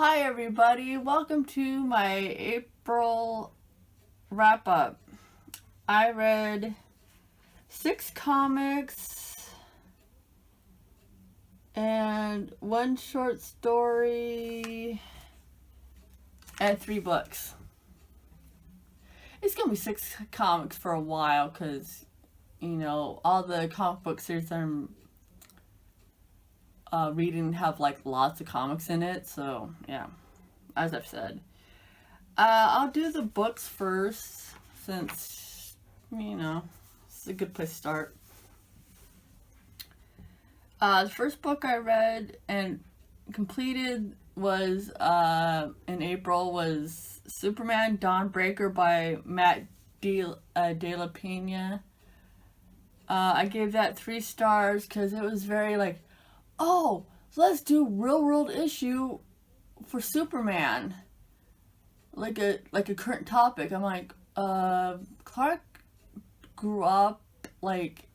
Hi everybody, welcome to my April wrap-up. I read 6 comics and 1 short story and 3 books. It's gonna be 6 comics for a while because, all the comic book series I'm reading have like lots of comics in it, so yeah, as I've said. I'll do the books first since, it's a good place to start. The first book I read and completed was in April was Superman Dawnbreaker by Matt De La Pena. I gave that 3 stars because it was very like, oh, let's do real world issue for Superman. Like a current topic. I'm like, Clark grew up like,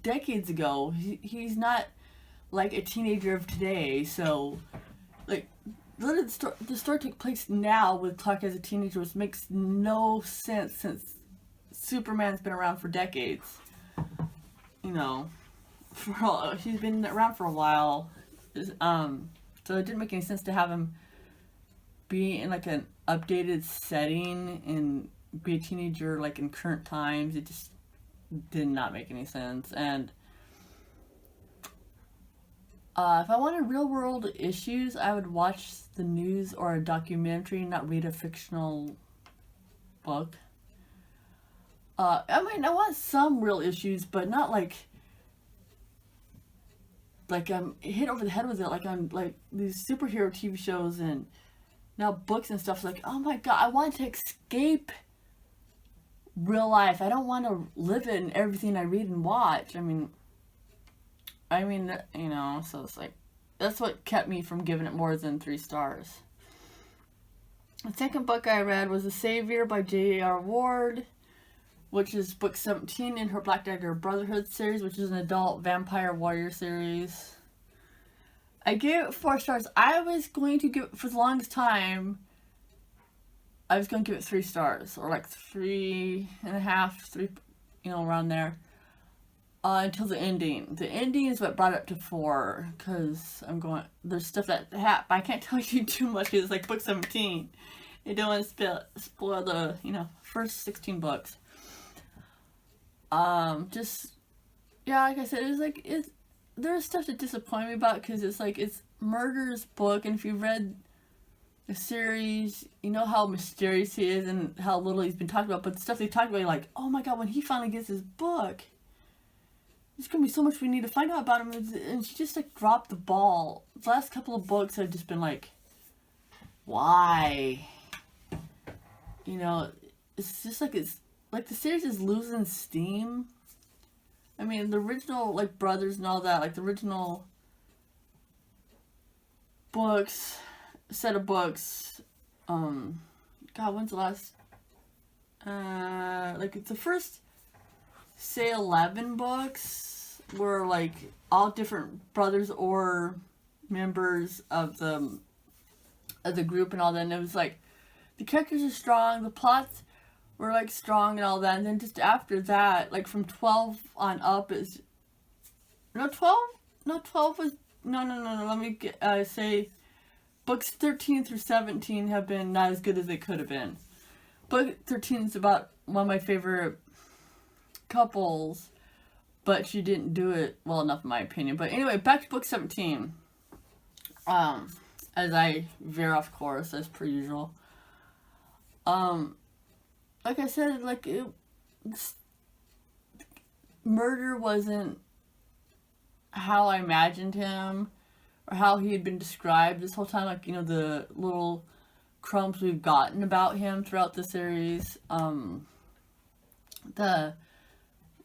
decades ago. He's not like a teenager of today, so like the story took place now with Clark as a teenager, which makes no sense since Superman's been around for decades. He's been around for a while. So it didn't make any sense to have him be in like an updated setting and be a teenager like in current times. It just did not make any sense. And if I wanted real world issues, I would watch the news or a documentary, not read a fictional book. I want some real issues, but not like I'm hit over the head with it, like on like these superhero TV shows and now books and stuff. It's like, oh my god, I want to escape real life. I don't want to live it in everything I read and watch. I mean, so it's like, that's what kept me from giving it more than 3 stars. The second book I read was The Savior by J.R. Ward, which is book 17 in her Black Dagger Brotherhood series, which is an adult vampire warrior series. I gave it 4 stars. I was going to give it, for the longest time, I was going to give it 3 stars, or like 3.5, 3, around there, until the ending. The ending is what brought it up to 4, because there's stuff that I can't tell you too much because it's like book 17. I don't want to spoil the, first 16 books. Like I said, there's stuff that disappointed me about because it's Murder's book, and if you read the series, you know how mysterious he is and how little he's been talked about, but the stuff they talked about, you're like, oh my god, when he finally gets his book, there's gonna be so much we need to find out about him, and she just dropped the ball. The last couple of books have just been like, why? It's just like the series is losing steam. I mean, the original, like, brothers and all that, like, the original set of books, god, when's the last, it's the first, say, 11 books were, like, all different brothers or members of the group and all that, and it was, like, the characters are strong, the plots were like strong and all that, and then just after that, like from 12 on up is 12 was let me say books 13 through 17 have been not as good as they could have been. Book 13 is about one of my favorite couples, but she didn't do it well enough in my opinion. But anyway, back to book 17. As I veer off course as per usual. Like I said, Murder wasn't how I imagined him or how he had been described this whole time. Like, the little crumbs we've gotten about him throughout the series. The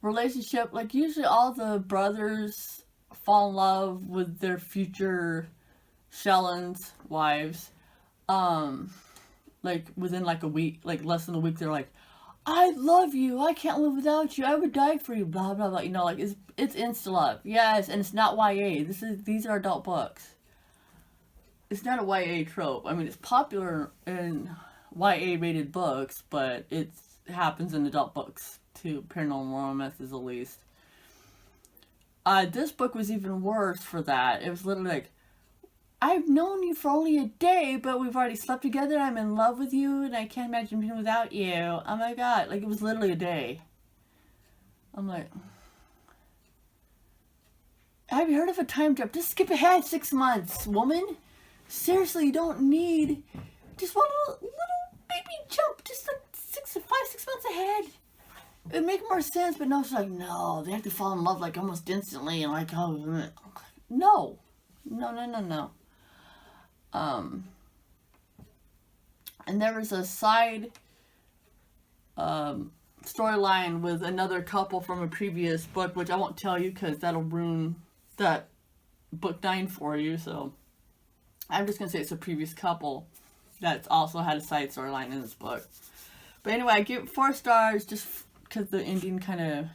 relationship, like, usually all the brothers fall in love with their future Shellens wives. Like within like a week, like less than a week, they're like, I love you. I can't live without you. I would die for you. Blah blah blah. You know, like it's insta love. Yes, and it's not YA. These are adult books. It's not a YA trope. I mean, it's popular in YA rated books, but it happens in adult books too. Paranormal romances, at least. This book was even worse for that. It was literally like, I've known you for only a day, but we've already slept together. I'm in love with you, and I can't imagine being without you. Oh my god. Like, it was literally a day. I'm like, have you heard of a time jump? Just skip ahead 6 months, woman. Seriously, you don't need just one little baby jump. Just like 6 months ahead. It would make more sense, but no, it's like, no, they have to fall in love like almost instantly, and like, oh, no. And there was a side storyline with another couple from a previous book, which I won't tell you because that'll ruin that book 9 for you. So I'm just gonna say it's a previous couple that's also had a side storyline in this book. But anyway, I give it 4 stars just because the ending kind of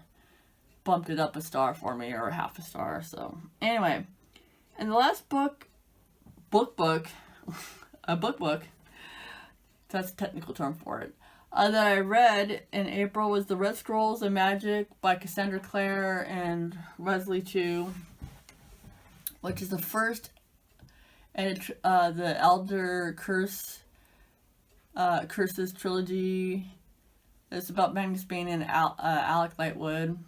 bumped it up a star for me, or half a star. So anyway, and the last book, a book, that's a technical term for it, that I read in April was The Red Scrolls of Magic by Cassandra Clare and Wesley Chu, which is the first and the Elder Curses trilogy. It's about Magnus Bane and Alec Lightwood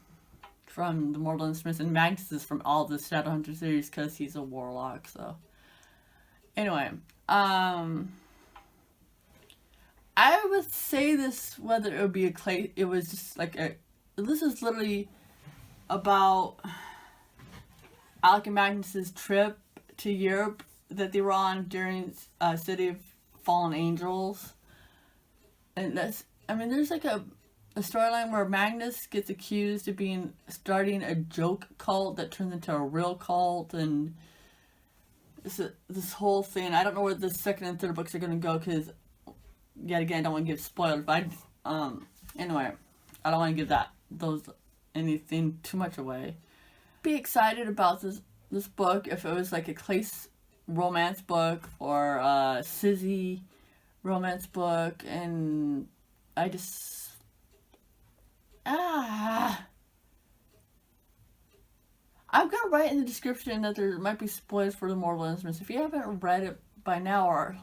from the Mortal Instruments, and Magnus is from all the Shadowhunter series because he's a warlock. So anyway, I would say this, whether it would be it was just like this is literally about Alec and Magnus's trip to Europe that they were on during City of Fallen Angels. And there's like a storyline where Magnus gets accused of starting a joke cult that turns into a real cult, and this whole thing. I don't know where the second and third books are going to go because, yet again, I don't want to give spoilers. But anyway, I don't want to give anything too much away. Be excited about this book if it was like a Clace romance book or a Sizzy romance book, and I just I'm gonna write in the description that there might be spoilers for the Mortal Instruments. If you haven't read it by now, or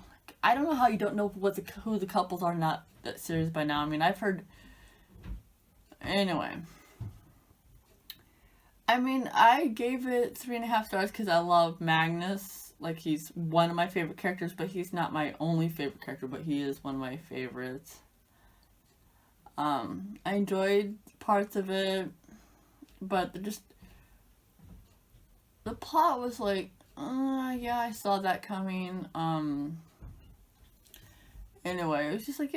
I don't know how you don't know who the couples are in that series by now. I mean, I've heard. Anyway, I mean, I gave it 3.5 stars because I love Magnus. Like, he's one of my favorite characters, but he's not my only favorite character, but he is one of my favorites. I enjoyed parts of it, but the plot was like, yeah, I saw that coming. Anyway, it was just like,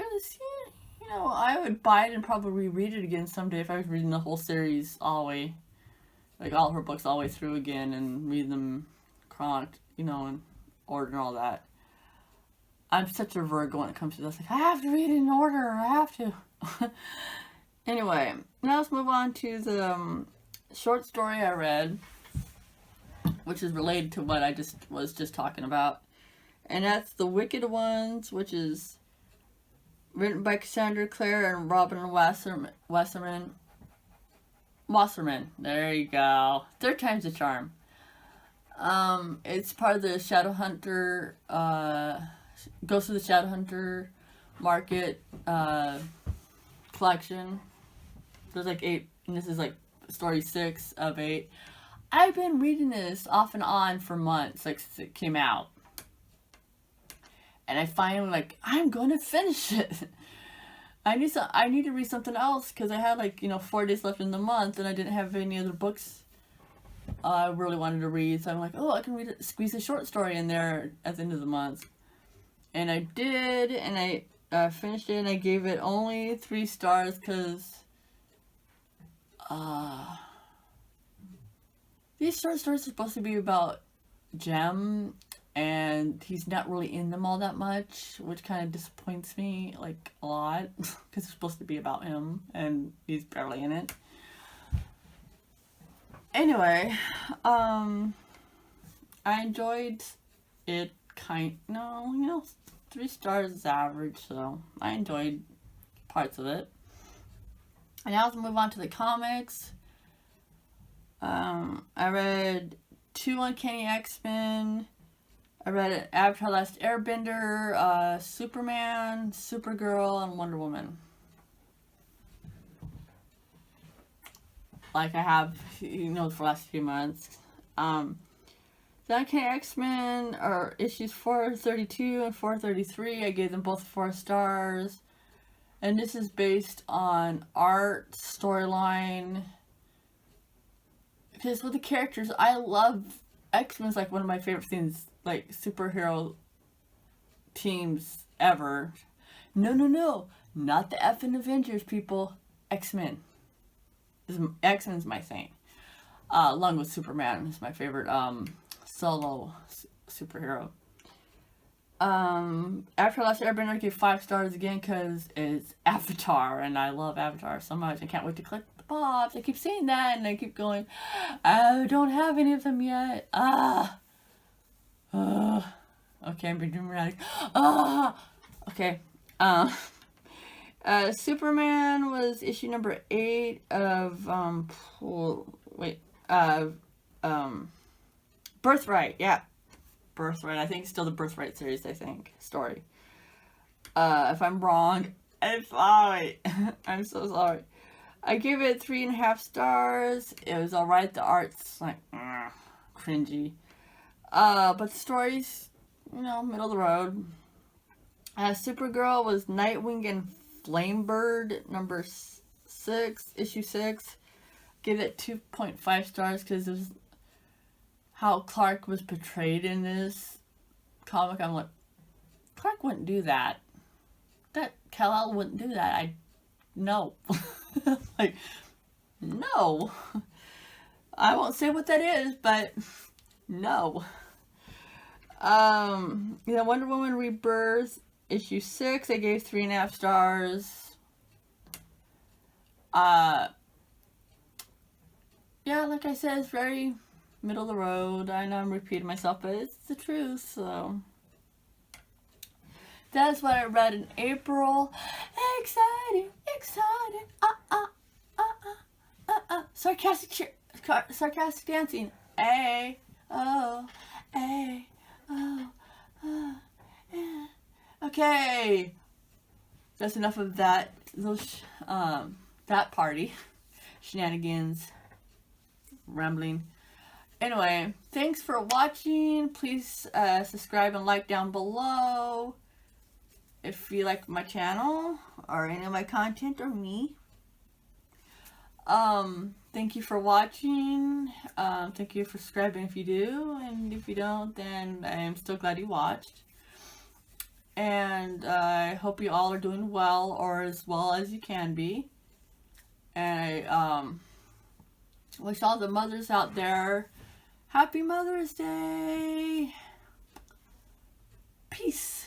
I would buy it and probably read it again someday if I was reading the whole series all the way, like all her books all the way through again, and read them in order and all that. I'm such a Virgo when it comes to this. Like, I have to read it in order. I have to. Anyway, now let's move on to the short story I read, which is related to what I was just talking about. And that's The Wicked Ones, which is written by Cassandra Clare and Robin Wasserman. There you go. 3rd time's a charm. It's part of the Shadowhunter, goes to the Shadowhunter market, collection. There's like 8, and this is like story 6 of 8. I've been reading this off and on for months, like since it came out. And I finally, I'm going to finish it. I need to read something else because I had 4 days left in the month, and I didn't have any other books I really wanted to read. So I'm like, I can squeeze a short story in there at the end of the month. And I did, and I finished it, and I gave it only 3 stars because these short stories are supposed to be about Jem and he's not really in them all that much, which kind of disappoints me, like, a lot, because it's supposed to be about him, and he's barely in it. Anyway, I enjoyed it, 3 stars is average, so I enjoyed parts of it. And now let's move on to the comics. I read 2 Uncanny X-Men. I read Avatar Last Airbender, Superman, Supergirl, and Wonder Woman. Like I have, for the last few months. The Uncanny X-Men are issues 432 and 433. I gave them both 4 stars. And this is based on art, storyline. Because with the characters, I love X-Men's like one of my favorite things, like superhero teams ever. No, not the effing Avengers, people. X-Men. X-Men's my thing. Along with Superman is my favorite solo superhero. After Last Airbender, I gave 5 stars again because it's Avatar, and I love Avatar so much. I can't wait to collect the pops. I keep saying that, and I keep going, I don't have any of them yet. Okay, I'm being dramatic. Okay. Superman was issue number 8 of, Birthright, yeah. Birthright, I think still the Birthright series, story. If I'm wrong, I'm sorry. I'm so sorry. I gave it 3.5 stars. It was alright. The art's like, cringy. But the story's, middle of the road. Supergirl was Nightwing and Flamebird, number 6, issue 6. Gave it 2.5 stars because it was how Clark was portrayed in this comic. I'm like, Clark wouldn't do that. That Kal-El wouldn't do that. No. Like, no. I won't say what that is, but no. Wonder Woman Rebirth, issue 6, I gave 3.5 stars. Yeah, like I said, it's very middle of the road. I know I'm repeating myself, but it's the truth, so. That's what I read in April. Exciting. Sarcastic dancing. Okay. That's enough of that. That party. Shenanigans. Rambling. Anyway, thanks for watching. Please subscribe and like down below if you like my channel or any of my content or me. Thank you for watching. Thank you for subscribing if you do, and if you don't, then I am still glad you watched. And I hope you all are doing well, or as well as you can be. And I wish all the mothers out there Happy Mother's Day. Peace.